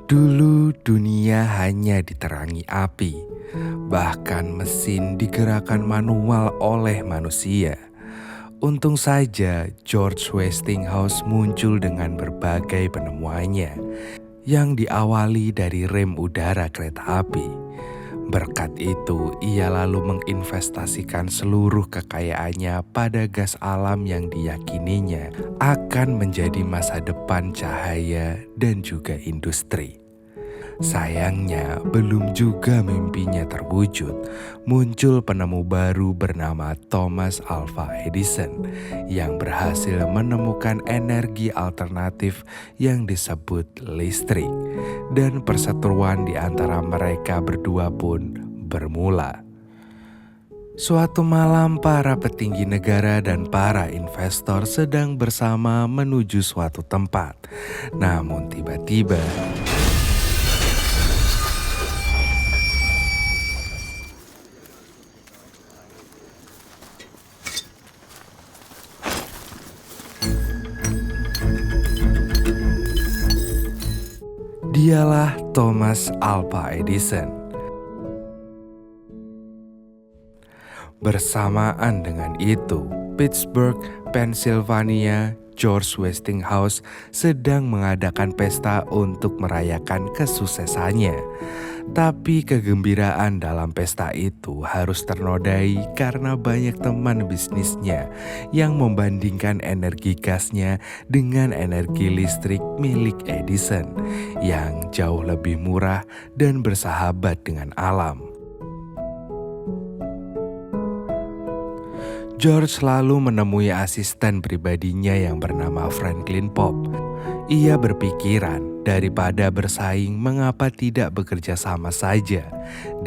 Dulu dunia hanya diterangi api, bahkan mesin digerakkan manual oleh manusia. Untung saja George Westinghouse muncul dengan berbagai penemuannya yang diawali dari rem udara kereta api. Berkat itu, ia lalu menginvestasikan seluruh kekayaannya pada gas alam yang diyakininya akan menjadi masa depan cahaya dan juga industri. Sayangnya, belum juga mimpinya terwujud. Muncul penemu baru bernama Thomas Alva Edison yang berhasil menemukan energi alternatif yang disebut listrik. Dan perseteruan di antara mereka berdua pun bermula. Suatu malam, para petinggi negara dan para investor sedang bersama menuju suatu tempat. Namun tiba-tiba dialah Thomas Alva Edison. Bersamaan dengan itu, Pittsburgh, Pennsylvania, George Westinghouse sedang mengadakan pesta untuk merayakan kesuksesannya. Tapi kegembiraan dalam pesta itu harus ternodai karena banyak teman bisnisnya yang membandingkan energi gasnya dengan energi listrik milik Edison yang jauh lebih murah dan bersahabat dengan alam. George lalu menemui asisten pribadinya yang bernama Franklin Pop. Ia berpikiran daripada bersaing mengapa tidak bekerja sama saja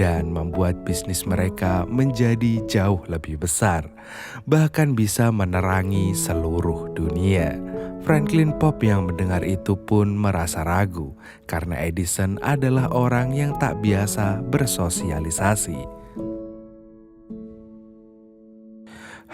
dan membuat bisnis mereka menjadi jauh lebih besar, bahkan bisa menerangi seluruh dunia. Franklin Pop yang mendengar itu pun merasa ragu karena Edison adalah orang yang tak biasa bersosialisasi.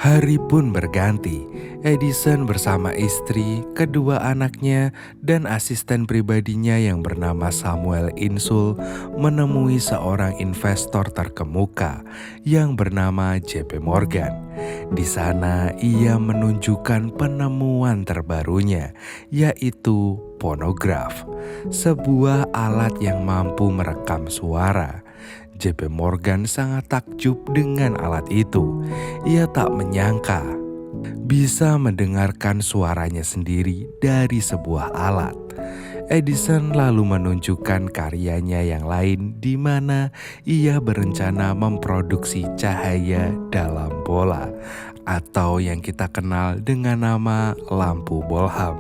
Hari pun berganti. Edison bersama istri, kedua anaknya, dan asisten pribadinya yang bernama Samuel Insull menemui seorang investor terkemuka yang bernama JP Morgan. Di sana ia menunjukkan penemuan terbarunya, yaitu fonograf, sebuah alat yang mampu merekam suara. JP Morgan sangat takjub dengan alat itu. Ia tak menyangka bisa mendengarkan suaranya sendiri dari sebuah alat. Edison lalu menunjukkan karyanya yang lain di mana ia berencana memproduksi cahaya dalam bola atau yang kita kenal dengan nama lampu Bolham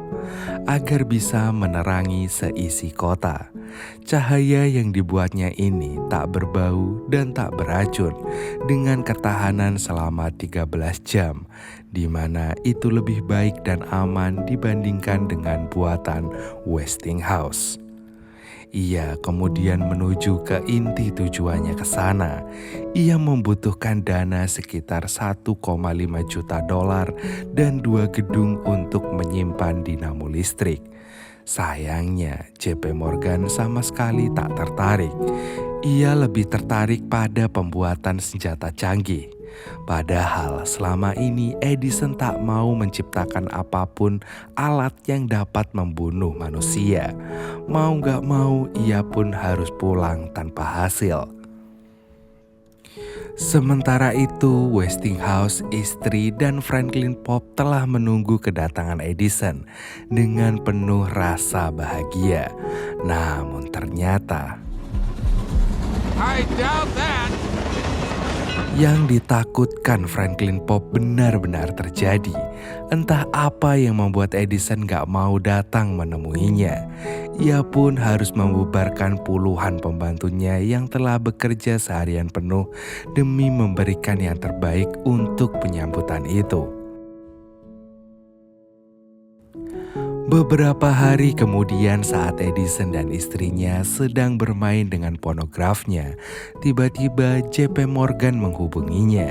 agar bisa menerangi seisi kota. Cahaya yang dibuatnya ini tak berbau dan tak beracun dengan ketahanan selama 13 jam, di mana itu lebih baik dan aman dibandingkan dengan buatan Westinghouse. Ia kemudian menuju ke inti tujuannya ke sana. Ia membutuhkan dana sekitar 1,5 juta dolar dan 2 gedung untuk menyimpan dinamo listrik. Sayangnya, JP Morgan sama sekali tak tertarik. Ia lebih tertarik pada pembuatan senjata canggih. Padahal selama ini Edison tak mau menciptakan apapun alat yang dapat membunuh manusia. Mau gak mau, ia pun harus pulang tanpa hasil. Sementara itu, Westinghouse, istri, dan Franklin Pop telah menunggu kedatangan Edison dengan penuh rasa bahagia. Namun ternyata yang ditakutkan Franklin Pop benar-benar terjadi. Entah apa yang membuat Edison gak mau datang menemuinya. Ia pun harus membubarkan puluhan pembantunya yang telah bekerja seharian penuh demi memberikan yang terbaik untuk penyambutan itu. Beberapa hari kemudian saat Edison dan istrinya sedang bermain dengan fonografnya, tiba-tiba JP Morgan menghubunginya.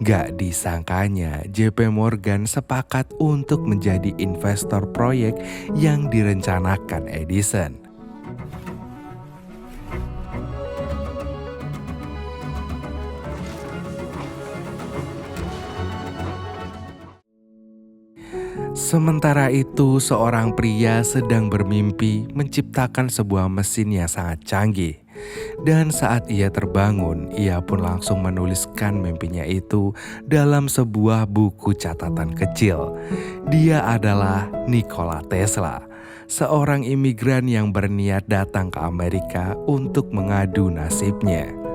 Gak disangkanya JP Morgan sepakat untuk menjadi investor proyek yang direncanakan Edison. Sementara itu, seorang pria sedang bermimpi menciptakan sebuah mesin yang sangat canggih. Dan saat ia terbangun, ia pun langsung menuliskan mimpinya itu dalam sebuah buku catatan kecil. Dia adalah Nikola Tesla, seorang imigran yang berniat datang ke Amerika untuk mengadu nasibnya.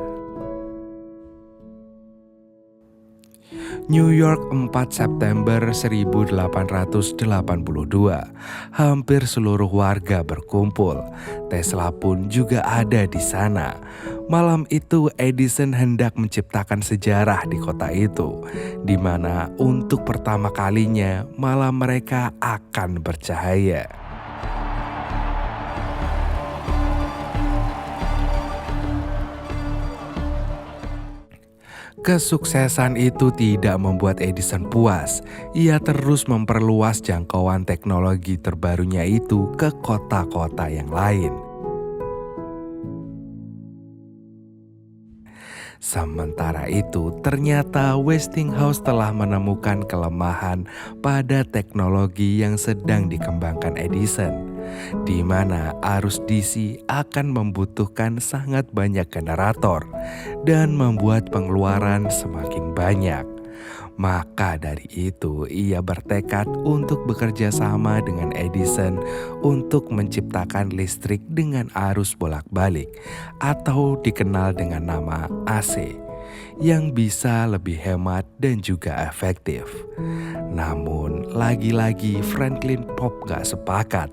New York 4 September 1882. Hampir seluruh warga berkumpul. Tesla pun juga ada di sana. Malam itu Edison hendak menciptakan sejarah di kota itu, di mana untuk pertama kalinya malam mereka akan bercahaya. Kesuksesan itu tidak membuat Edison puas. Ia terus memperluas jangkauan teknologi terbarunya itu ke kota-kota yang lain. Sementara itu, ternyata Westinghouse telah menemukan kelemahan pada teknologi yang sedang dikembangkan Edison, di mana arus DC akan membutuhkan sangat banyak generator dan membuat pengeluaran semakin banyak. Maka dari itu, ia bertekad untuk bekerja sama dengan Edison untuk menciptakan listrik dengan arus bolak-balik atau dikenal dengan nama AC yang bisa lebih hemat dan juga efektif. Namun, lagi-lagi Franklin Pop gak sepakat.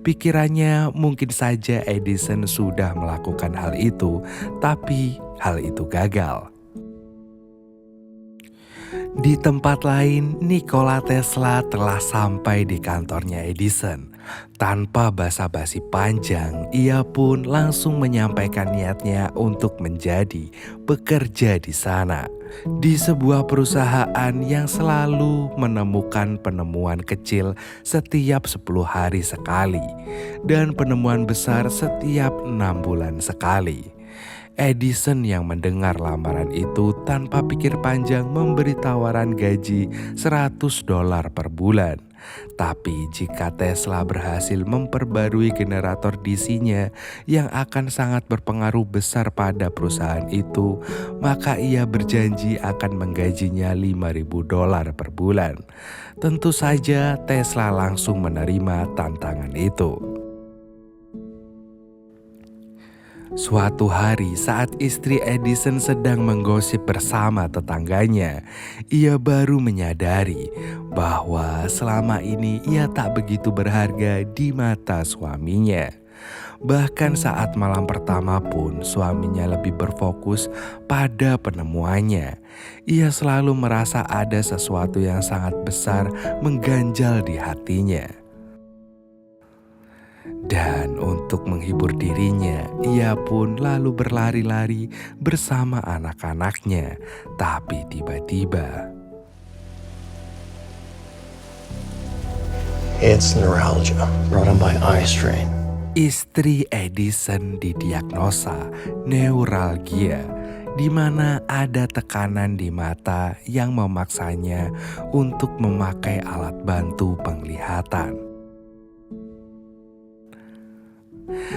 Pikirannya mungkin saja Edison sudah melakukan hal itu, tapi hal itu gagal. Di tempat lain, Nikola Tesla telah sampai di kantornya Edison. Tanpa basa-basi panjang, ia pun langsung menyampaikan niatnya untuk menjadi pekerja di sana. Di sebuah perusahaan yang selalu menemukan penemuan kecil setiap 10 hari sekali dan penemuan besar setiap 6 bulan sekali. Edison yang mendengar lamaran itu tanpa pikir panjang memberi tawaran gaji $100 per bulan. Tapi jika Tesla berhasil memperbarui generator DC-nya yang akan sangat berpengaruh besar pada perusahaan itu, maka ia berjanji akan menggajinya $5.000 per bulan. Tentu saja Tesla langsung menerima tantangan itu. Suatu hari saat istri Edison sedang menggosip bersama tetangganya, ia baru menyadari bahwa selama ini ia tak begitu berharga di mata suaminya. Bahkan saat malam pertama pun suaminya lebih berfokus pada penemuannya. Ia selalu merasa ada sesuatu yang sangat besar mengganjal di hatinya. Dan untuk menghibur dirinya, ia pun lalu berlari-lari bersama anak-anaknya. Tapi tiba-tiba, It's neuralgia, brought on by eye strain. istri Edison didiagnosa neuralgia, di mana ada tekanan di mata yang memaksanya untuk memakai alat bantu penglihatan.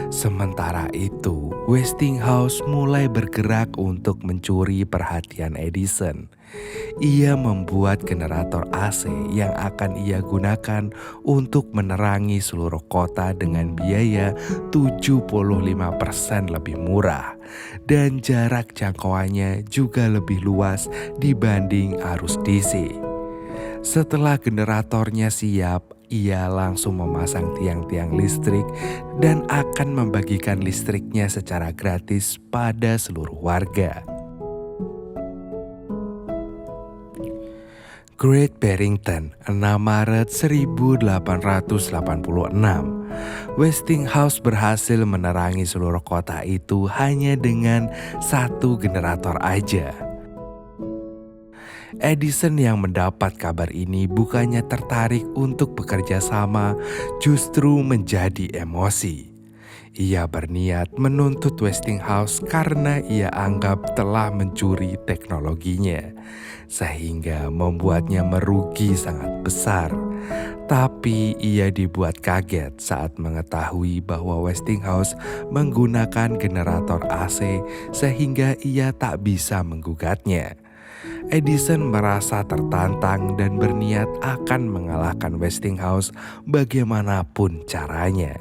Sementara itu, Westinghouse mulai bergerak untuk mencuri perhatian Edison. Ia membuat generator AC yang akan ia gunakan untuk menerangi seluruh kota dengan biaya 75% lebih murah. Dan jarak jangkauannya juga lebih luas dibanding arus DC. Setelah generatornya siap, ia langsung memasang tiang-tiang listrik dan akan membagikan listriknya secara gratis pada seluruh warga. Great Barrington, 6 Maret 1886. Westinghouse berhasil menerangi seluruh kota itu hanya dengan satu generator aja. Edison yang mendapat kabar ini bukannya tertarik untuk bekerja sama, justru menjadi emosi. Ia berniat menuntut Westinghouse karena ia anggap telah mencuri teknologinya, sehingga membuatnya merugi sangat besar. Tapi ia dibuat kaget saat mengetahui bahwa Westinghouse menggunakan generator AC sehingga ia tak bisa menggugatnya. Edison merasa tertantang dan berniat akan mengalahkan Westinghouse bagaimanapun caranya.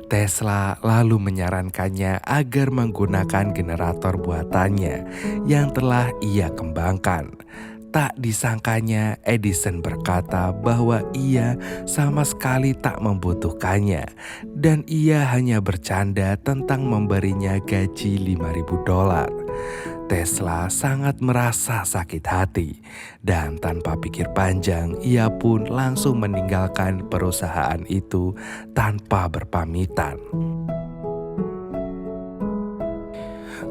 Tesla lalu menyarankannya agar menggunakan generator buatannya yang telah ia kembangkan. Tak disangkanya, Edison berkata bahwa ia sama sekali tak membutuhkannya dan ia hanya bercanda tentang memberinya gaji $5.000. Tesla sangat merasa sakit hati dan tanpa pikir panjang ia pun langsung meninggalkan perusahaan itu tanpa berpamitan.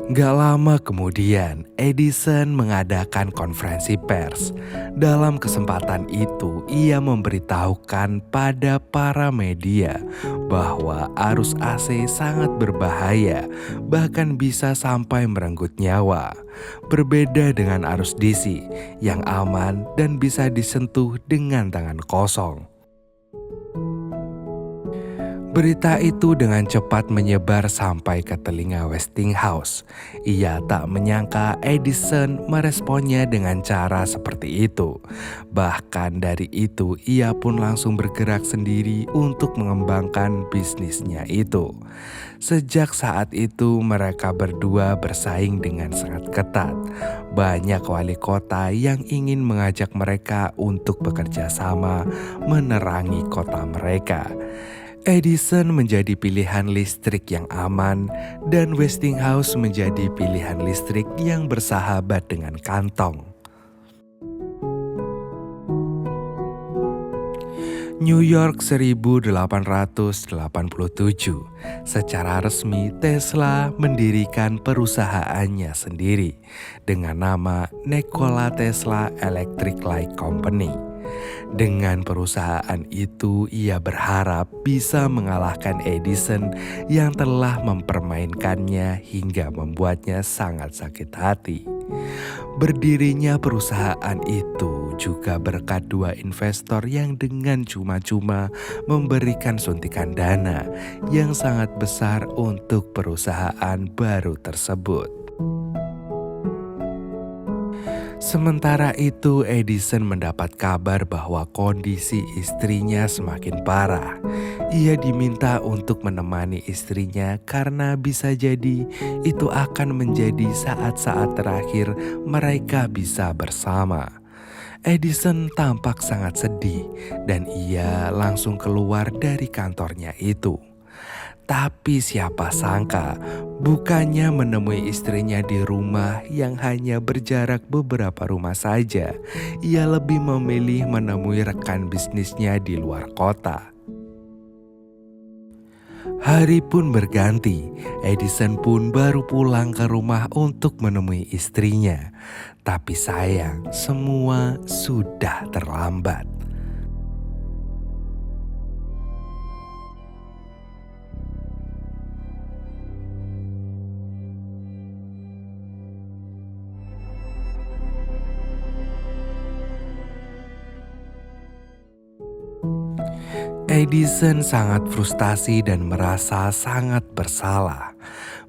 Gak lama kemudian, Edison mengadakan konferensi pers. Dalam kesempatan itu, ia memberitahukan pada para media bahwa arus AC sangat berbahaya, bahkan bisa sampai merenggut nyawa. Berbeda dengan arus DC yang aman dan bisa disentuh dengan tangan kosong. Berita itu dengan cepat menyebar sampai ke telinga Westinghouse. Ia tak menyangka Edison meresponnya dengan cara seperti itu. Bahkan dari itu, ia pun langsung bergerak sendiri untuk mengembangkan bisnisnya itu. Sejak saat itu, mereka berdua bersaing dengan sangat ketat. Banyak wali kota yang ingin mengajak mereka untuk bekerja sama menerangi kota mereka. Edison menjadi pilihan listrik yang aman dan Westinghouse menjadi pilihan listrik yang bersahabat dengan kantong. New York 1887. Secara resmi Tesla mendirikan perusahaannya sendiri dengan nama Nikola Tesla Electric Light Company. Dengan perusahaan itu, ia berharap bisa mengalahkan Edison yang telah mempermainkannya hingga membuatnya sangat sakit hati. Berdirinya perusahaan itu juga berkat dua investor yang dengan cuma-cuma memberikan suntikan dana yang sangat besar untuk perusahaan baru tersebut. Sementara itu, Edison mendapat kabar bahwa kondisi istrinya semakin parah. Ia diminta untuk menemani istrinya karena bisa jadi itu akan menjadi saat-saat terakhir mereka bisa bersama. Edison tampak sangat sedih dan ia langsung keluar dari kantornya itu. Tapi siapa sangka, bukannya menemui istrinya di rumah yang hanya berjarak beberapa rumah saja, ia lebih memilih menemui rekan bisnisnya di luar kota. Hari pun berganti, Edison pun baru pulang ke rumah untuk menemui istrinya. Tapi sayang, semua sudah terlambat. Edison sangat frustasi dan merasa sangat bersalah.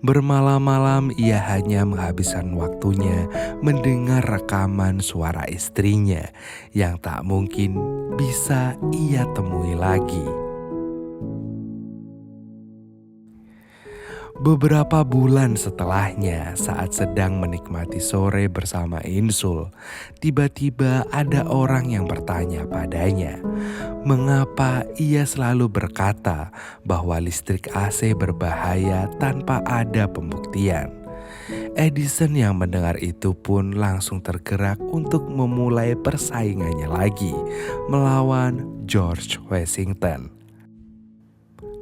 Bermalam-malam ia hanya menghabiskan waktunya mendengar rekaman suara istrinya yang tak mungkin bisa ia temui lagi. Beberapa bulan setelahnya, saat sedang menikmati sore bersama Insul, tiba-tiba ada orang yang bertanya padanya, mengapa ia selalu berkata bahwa listrik AC berbahaya tanpa ada pembuktian. Edison yang mendengar itu pun langsung tergerak untuk memulai persaingannya lagi melawan George Washington.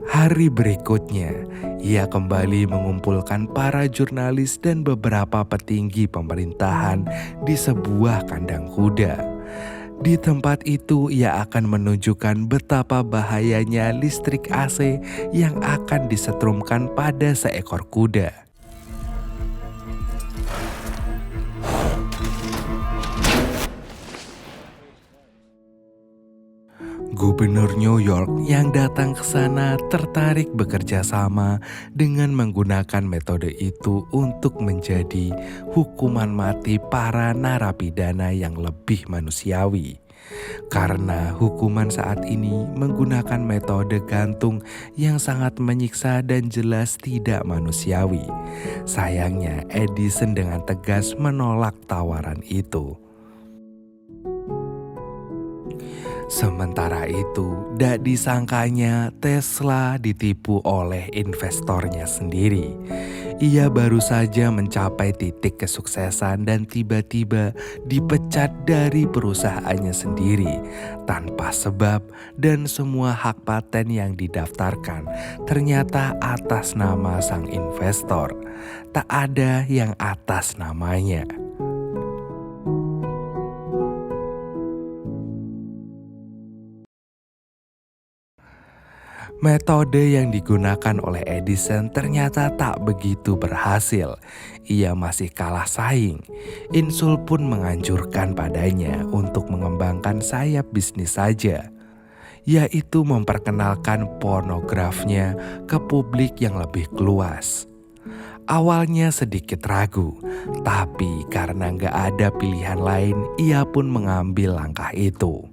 Hari berikutnya, ia kembali mengumpulkan para jurnalis dan beberapa petinggi pemerintahan di sebuah kandang kuda. Di tempat itu ia akan menunjukkan betapa bahayanya listrik AC yang akan disetrumkan pada seekor kuda. Gubernur New York yang datang ke sana tertarik bekerja sama dengan menggunakan metode itu untuk menjadi hukuman mati para narapidana yang lebih manusiawi. Karena hukuman saat ini menggunakan metode gantung yang sangat menyiksa dan jelas tidak manusiawi. Sayangnya Edison dengan tegas menolak tawaran itu. Sementara itu, tak disangkanya Tesla ditipu oleh investornya sendiri. Ia baru saja mencapai titik kesuksesan dan tiba-tiba dipecat dari perusahaannya sendiri tanpa sebab, dan semua hak paten yang didaftarkan ternyata atas nama sang investor. Tak ada yang atas namanya. Metode yang digunakan oleh Edison ternyata tak begitu berhasil. Ia masih kalah saing. Insul pun menganjurkan padanya untuk mengembangkan sayap bisnis saja, yaitu memperkenalkan pornografnya ke publik yang lebih luas. Awalnya sedikit ragu, tapi karena gak ada pilihan lain, ia pun mengambil langkah itu.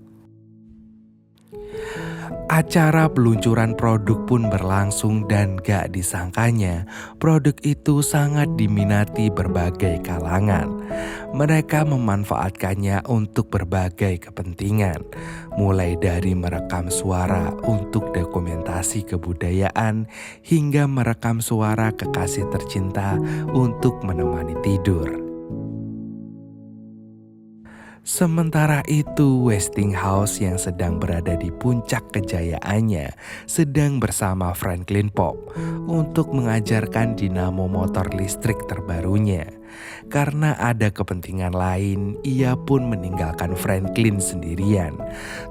Acara peluncuran produk pun berlangsung dan gak disangkanya produk itu sangat diminati berbagai kalangan. Mereka memanfaatkannya untuk berbagai kepentingan, mulai dari merekam suara untuk dokumentasi kebudayaan hingga merekam suara kekasih tercinta untuk menemani tidur. Sementara itu, Westinghouse yang sedang berada di puncak kejayaannya sedang bersama Franklin Pop untuk mengajarkan dinamo motor listrik terbarunya. Karena ada kepentingan lain, ia pun meninggalkan Franklin sendirian.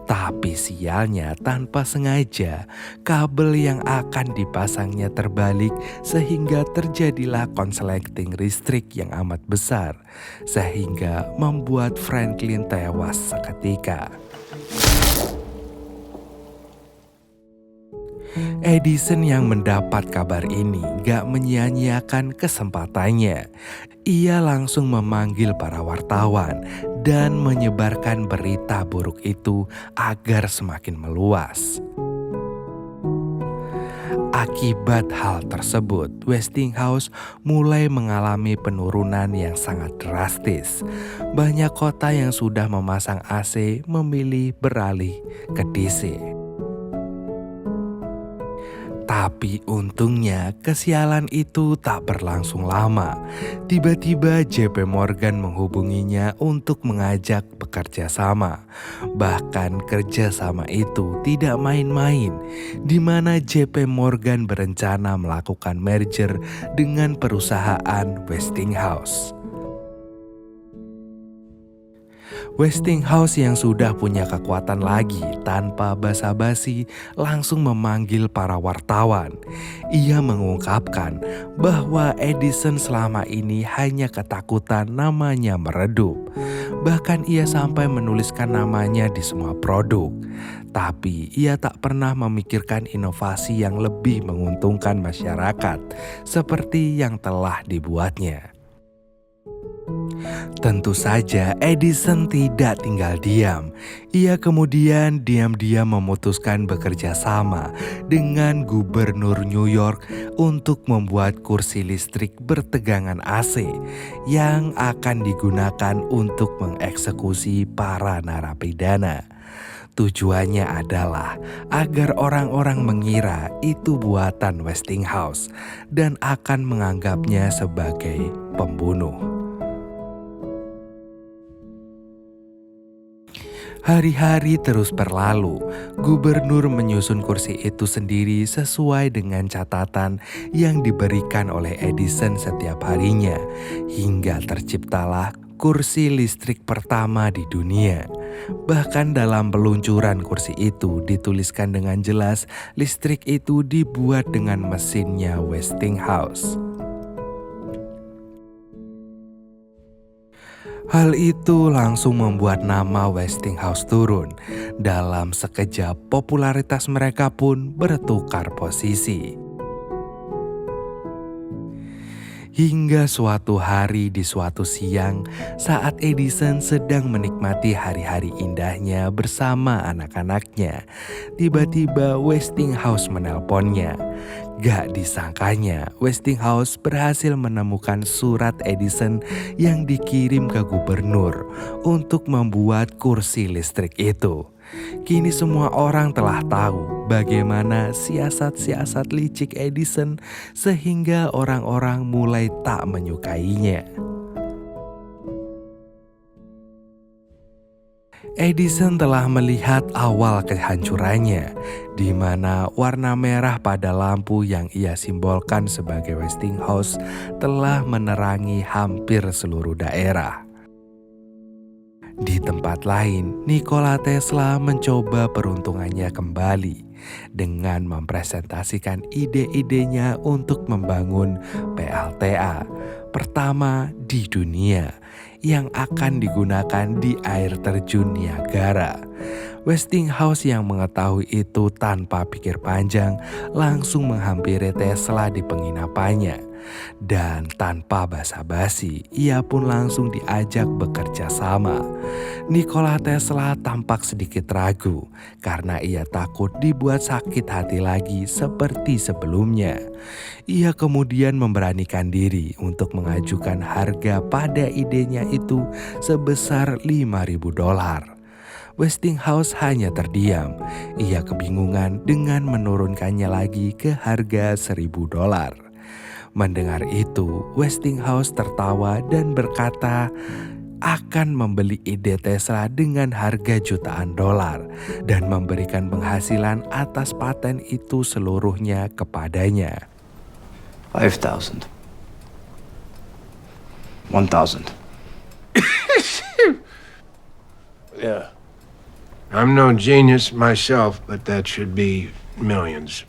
Tapi sialnya, tanpa sengaja, kabel yang akan dipasangnya terbalik sehingga terjadilah konsleting listrik yang amat besar, sehingga membuat Franklin tewas seketika. Edison yang mendapat kabar ini gak menyia-nyiakan kesempatannya. Ia langsung memanggil para wartawan dan menyebarkan berita buruk itu agar semakin meluas. Akibat hal tersebut, Westinghouse mulai mengalami penurunan yang sangat drastis. Banyak kota yang sudah memasang AC memilih beralih ke DC. Tapi untungnya kesialan itu tak berlangsung lama. Tiba-tiba JP Morgan menghubunginya untuk mengajak bekerja sama. Bahkan kerjasama itu tidak main-main, di mana JP Morgan berencana melakukan merger dengan perusahaan Westinghouse. Westinghouse yang sudah punya kekuatan lagi tanpa basa-basi langsung memanggil para wartawan. Ia mengungkapkan bahwa Edison selama ini hanya ketakutan namanya meredup. Bahkan ia sampai menuliskan namanya di semua produk. Tapi ia tak pernah memikirkan inovasi yang lebih menguntungkan masyarakat seperti yang telah dibuatnya. Tentu saja Edison tidak tinggal diam. Ia kemudian diam-diam memutuskan bekerja sama dengan Gubernur New York untuk membuat kursi listrik bertegangan AC yang akan digunakan untuk mengeksekusi para narapidana. Tujuannya adalah agar orang-orang mengira itu buatan Westinghouse dan akan menganggapnya sebagai pembunuh. Hari-hari terus berlalu, gubernur menyusun kursi itu sendiri sesuai dengan catatan yang diberikan oleh Edison setiap harinya, hingga terciptalah kursi listrik pertama di dunia. Bahkan dalam peluncuran kursi itu dituliskan dengan jelas listrik itu dibuat dengan mesinnya Westinghouse. Hal itu langsung membuat nama Westinghouse turun. Dalam sekejap popularitas mereka pun bertukar posisi. Hingga suatu hari di suatu siang saat Edison sedang menikmati hari-hari indahnya bersama anak-anaknya, tiba-tiba Westinghouse menelponnya. Gak disangkanya Westinghouse berhasil menemukan surat Edison yang dikirim ke gubernur untuk membuat kursi listrik itu. Kini semua orang telah tahu bagaimana siasat-siasat licik Edison sehingga orang-orang mulai tak menyukainya. Edison telah melihat awal kehancurannya, di mana warna merah pada lampu yang ia simbolkan sebagai Westinghouse telah menerangi hampir seluruh daerah. Di tempat lain, Nikola Tesla mencoba peruntungannya kembali dengan mempresentasikan ide-idenya untuk membangun PLTA pertama di dunia yang akan digunakan di air terjun Niagara. Westinghouse yang mengetahui itu tanpa pikir panjang langsung menghampiri Tesla di penginapannya. Dan tanpa basa-basi, ia pun langsung diajak bekerja sama. Nikola Tesla tampak sedikit ragu karena ia takut dibuat sakit hati lagi seperti sebelumnya. Ia kemudian memberanikan diri untuk mengajukan harga pada idenya itu sebesar $5.000. Westinghouse hanya terdiam. Ia kebingungan dengan menurunkannya lagi ke harga $1.000. Mendengar itu, Westinghouse tertawa dan berkata akan membeli ide Tesla dengan harga jutaan dolar dan memberikan penghasilan atas paten itu seluruhnya kepadanya. 5,000. 1,000. Yeah. I'm no genius myself, but that should be millions.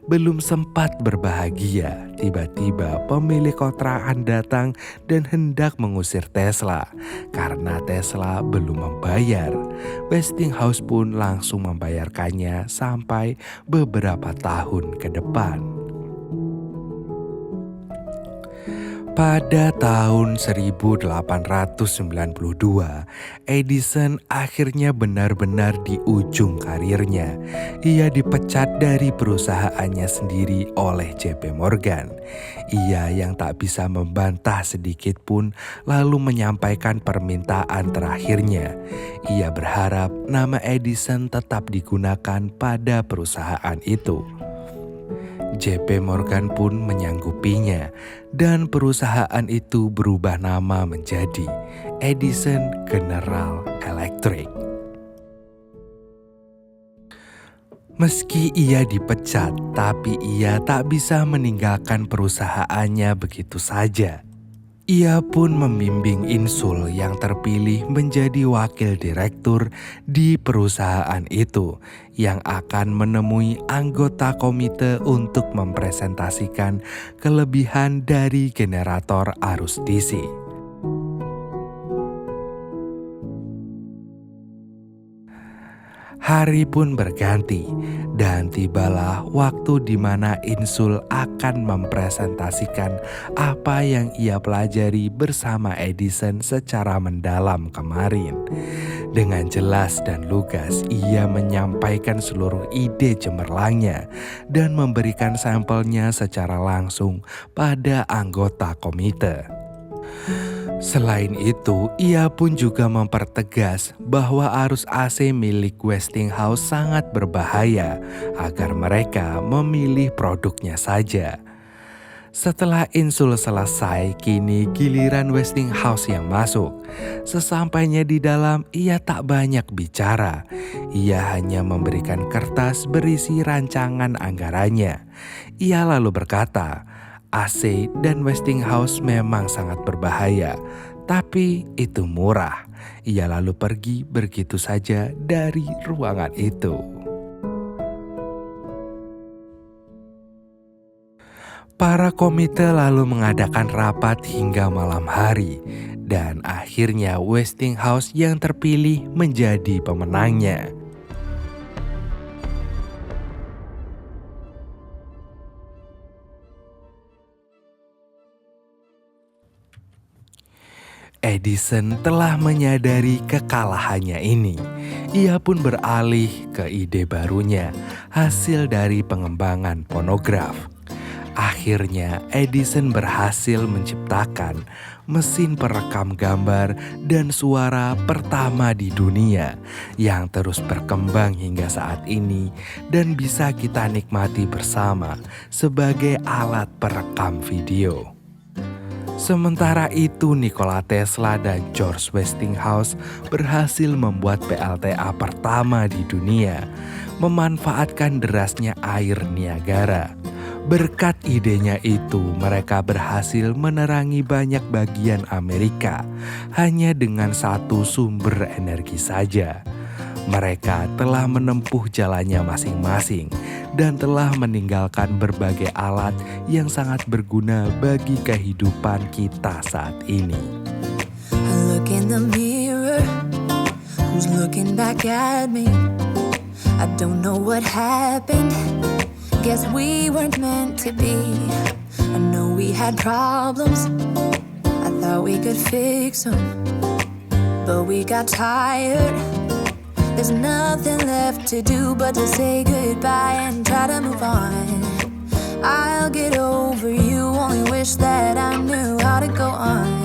Belum sempat berbahagia, tiba-tiba pemilik kontrakan datang dan hendak mengusir Tesla. Karena Tesla belum membayar, Westinghouse pun langsung membayarkannya sampai beberapa tahun ke depan. Pada tahun 1892, Edison akhirnya benar-benar di ujung karirnya. Ia dipecat dari perusahaannya sendiri oleh J.P. Morgan. Ia yang tak bisa membantah sedikit pun lalu menyampaikan permintaan terakhirnya. Ia berharap nama Edison tetap digunakan pada perusahaan itu. J.P. Morgan pun menyanggupinya dan perusahaan itu berubah nama menjadi Edison General Electric. Meski ia dipecat, tapi ia tak bisa meninggalkan perusahaannya begitu saja. Ia pun membimbing Insul yang terpilih menjadi wakil direktur di perusahaan itu yang akan menemui anggota komite untuk mempresentasikan kelebihan dari generator arus DC. Hari pun berganti dan tibalah waktu di mana Insul akan mempresentasikan apa yang ia pelajari bersama Edison secara mendalam kemarin. Dengan jelas dan lugas ia menyampaikan seluruh ide cemerlangnya dan memberikan sampelnya secara langsung pada anggota komite. Selain itu, ia pun juga mempertegas bahwa arus AC milik Westinghouse sangat berbahaya agar mereka memilih produknya saja. Setelah Insul selesai, kini giliran Westinghouse yang masuk. Sesampainya di dalam, ia tak banyak bicara. Ia hanya memberikan kertas berisi rancangan anggarannya. Ia lalu berkata, AC dan Westinghouse memang sangat berbahaya, Tapi itu murah. Ia lalu pergi begitu saja dari ruangan itu. Para komite lalu mengadakan rapat hingga malam hari, dan akhirnya Westinghouse yang terpilih menjadi pemenangnya. Edison telah menyadari kekalahannya ini. Ia pun beralih ke ide barunya, hasil dari pengembangan fonograf. Akhirnya Edison berhasil menciptakan mesin perekam gambar dan suara pertama di dunia yang terus berkembang hingga saat ini dan bisa kita nikmati bersama sebagai alat perekam video. Sementara itu Nikola Tesla dan George Westinghouse berhasil membuat PLTA pertama di dunia, memanfaatkan derasnya air Niagara. Berkat idenya itu, mereka berhasil menerangi banyak bagian Amerika hanya dengan satu sumber energi saja. Mereka telah menempuh jalannya masing-masing dan telah meninggalkan berbagai alat yang sangat berguna bagi kehidupan kita saat ini. I look in the mirror, who's looking back at me? I don't know what happened, guess we weren't meant to be. I know we had problems, I thought we could fix them, but we got tired. There's nothing left to do but to say goodbye and try to move on. I'll get over you, only wish that I knew how to go on.